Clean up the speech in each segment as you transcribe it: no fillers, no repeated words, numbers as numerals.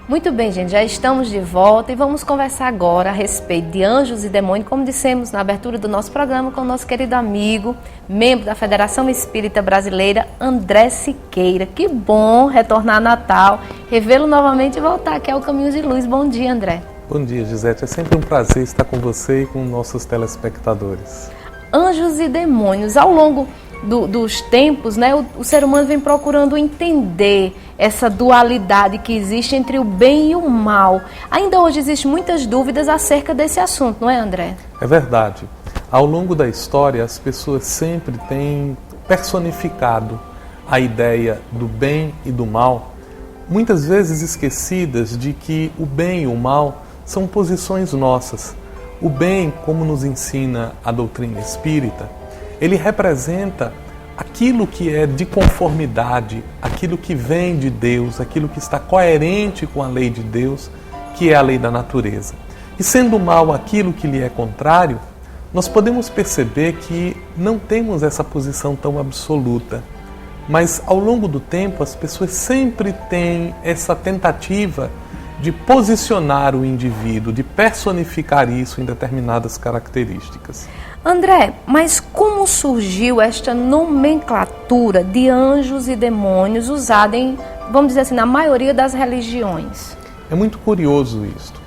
Muito bem, gente, já estamos de volta e vamos conversar agora a respeito de anjos e demônios, como dissemos na abertura do nosso programa, com o nosso querido amigo, membro da Federação Espírita Brasileira, André Siqueira. Que bom retornar a Natal, revê-lo novamente e voltar aqui ao Caminho de Luz. Bom dia, André. Bom dia, Gisete. É sempre um prazer estar com você e com nossos telespectadores. Anjos e demônios. Ao longo dos tempos, né, o ser humano vem procurando entender essa dualidade que existe entre o bem e o mal. Ainda hoje existem muitas dúvidas acerca desse assunto, não é, André? É verdade. Ao longo da história, as pessoas sempre têm personificado a ideia do bem e do mal, muitas vezes esquecidas de que o bem e o mal são posições nossas. O bem, como nos ensina a doutrina espírita, ele representa aquilo que é de conformidade, aquilo que vem de Deus, aquilo que está coerente com a lei de Deus, que é a lei da natureza. E sendo o mal aquilo que lhe é contrário, nós podemos perceber que não temos essa posição tão absoluta. Mas ao longo do tempo as pessoas sempre têm essa tentativa de posicionar o indivíduo, de personificar isso em determinadas características. André, mas como surgiu esta nomenclatura de anjos e demônios usada em, vamos dizer assim, na maioria das religiões? É muito curioso isto.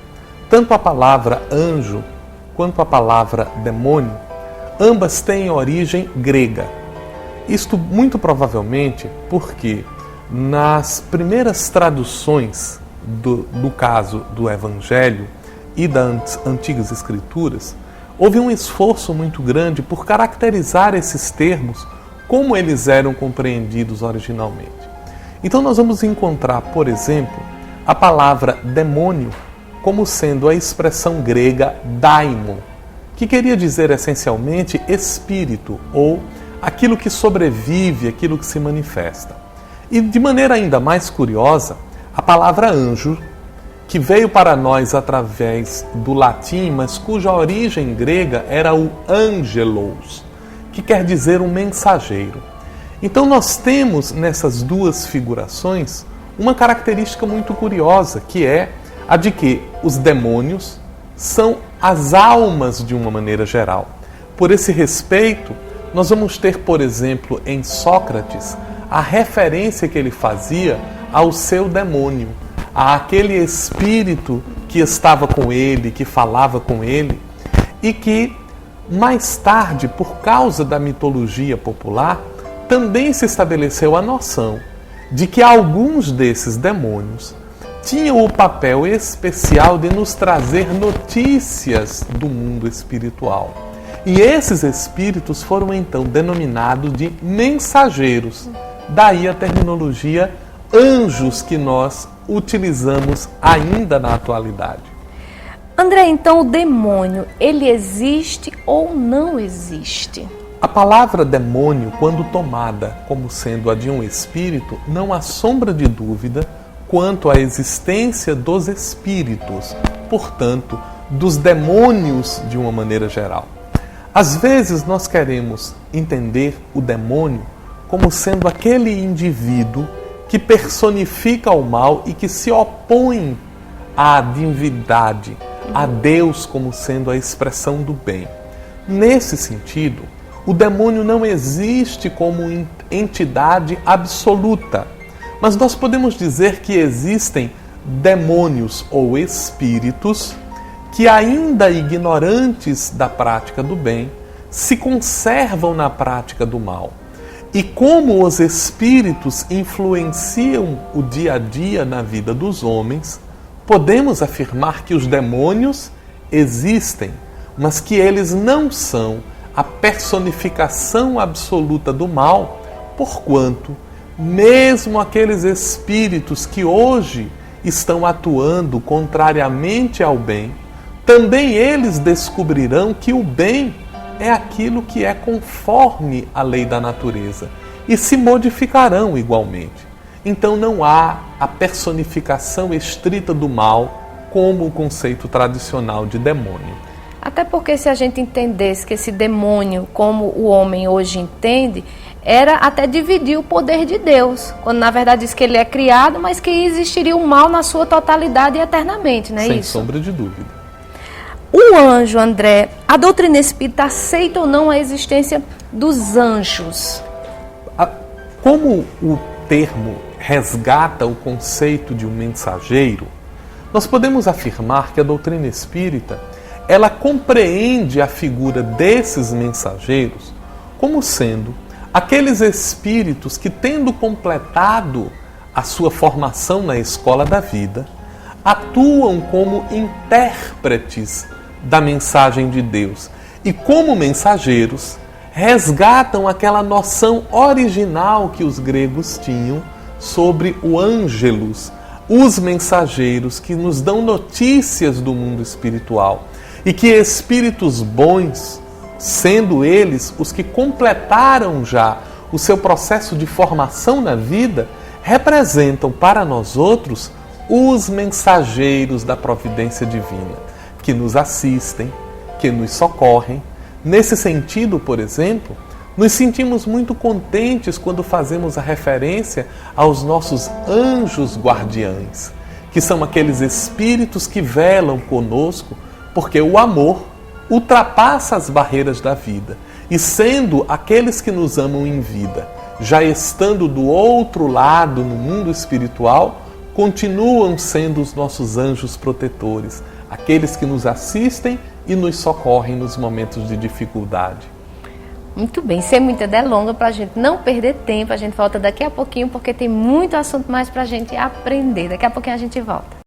Tanto a palavra anjo quanto a palavra demônio, ambas têm origem grega. Isto muito provavelmente porque nas primeiras traduções do caso do Evangelho e das Antigas Escrituras, houve um esforço muito grande por caracterizar esses termos como eles eram compreendidos originalmente. Então nós vamos encontrar, por exemplo, a palavra demônio como sendo a expressão grega daimon, que queria dizer essencialmente espírito ou aquilo que sobrevive, aquilo que se manifesta. E de maneira ainda mais curiosa, a palavra anjo, que veio para nós através do latim, mas cuja origem grega era o angelos, que quer dizer um mensageiro. Então nós temos nessas duas figurações uma característica muito curiosa, que é a de que os demônios são as almas de uma maneira geral. Por esse respeito, nós vamos ter, por exemplo, em Sócrates, a referência que ele fazia ao seu demônio, àquele espírito que estava com ele, que falava com ele, e que mais tarde, por causa da mitologia popular, também se estabeleceu a noção de que alguns desses demônios tinham o papel especial de nos trazer notícias do mundo espiritual. E esses espíritos foram então denominados de mensageiros. Daí a terminologia anjos que nós utilizamos ainda na atualidade. André, então o demônio, ele existe ou não existe? A palavra demônio, quando tomada como sendo a de um espírito, não há sombra de dúvida quanto à existência dos espíritos, portanto, dos demônios de uma maneira geral. Às vezes nós queremos entender o demônio como sendo aquele indivíduo que personifica o mal e que se opõe à divindade, a Deus como sendo a expressão do bem. Nesse sentido, o demônio não existe como entidade absoluta, mas nós podemos dizer que existem demônios ou espíritos que, ainda ignorantes da prática do bem, se conservam na prática do mal. E como os espíritos influenciam o dia a dia na vida dos homens, podemos afirmar que os demônios existem, mas que eles não são a personificação absoluta do mal, porquanto, mesmo aqueles espíritos que hoje estão atuando contrariamente ao bem, também eles descobrirão que o bem é aquilo que é conforme a lei da natureza e se modificarão igualmente. Então não há a personificação estrita do mal como o conceito tradicional de demônio. Até porque se a gente entendesse que esse demônio, como o homem hoje entende, era até dividir o poder de Deus, quando na verdade diz que ele é criado, mas que existiria o mal na sua totalidade e eternamente, não é isso? Sem sombra de dúvida. O anjo, André, a doutrina espírita aceita ou não a existência dos anjos? Como o termo resgata o conceito de um mensageiro, nós podemos afirmar que a doutrina espírita, ela compreende a figura desses mensageiros como sendo aqueles espíritos que, tendo completado a sua formação na escola da vida, atuam como intérpretes da mensagem de Deus e, como mensageiros, resgatam aquela noção original que os gregos tinham sobre o ângelos, os mensageiros que nos dão notícias do mundo espiritual, e que espíritos bons, sendo eles os que completaram já o seu processo de formação na vida, representam para nós outros os mensageiros da providência divina, que nos assistem, que nos socorrem. Nesse sentido, por exemplo, nos sentimos muito contentes quando fazemos a referência aos nossos anjos guardiães, que são aqueles espíritos que velam conosco, porque o amor ultrapassa as barreiras da vida, e sendo aqueles que nos amam em vida, já estando do outro lado no mundo espiritual, continuam sendo os nossos anjos protetores, aqueles que nos assistem e nos socorrem nos momentos de dificuldade. Muito bem, sem muita delonga, para a gente não perder tempo, a gente volta daqui a pouquinho, porque tem muito assunto mais para a gente aprender. Daqui a pouquinho a gente volta.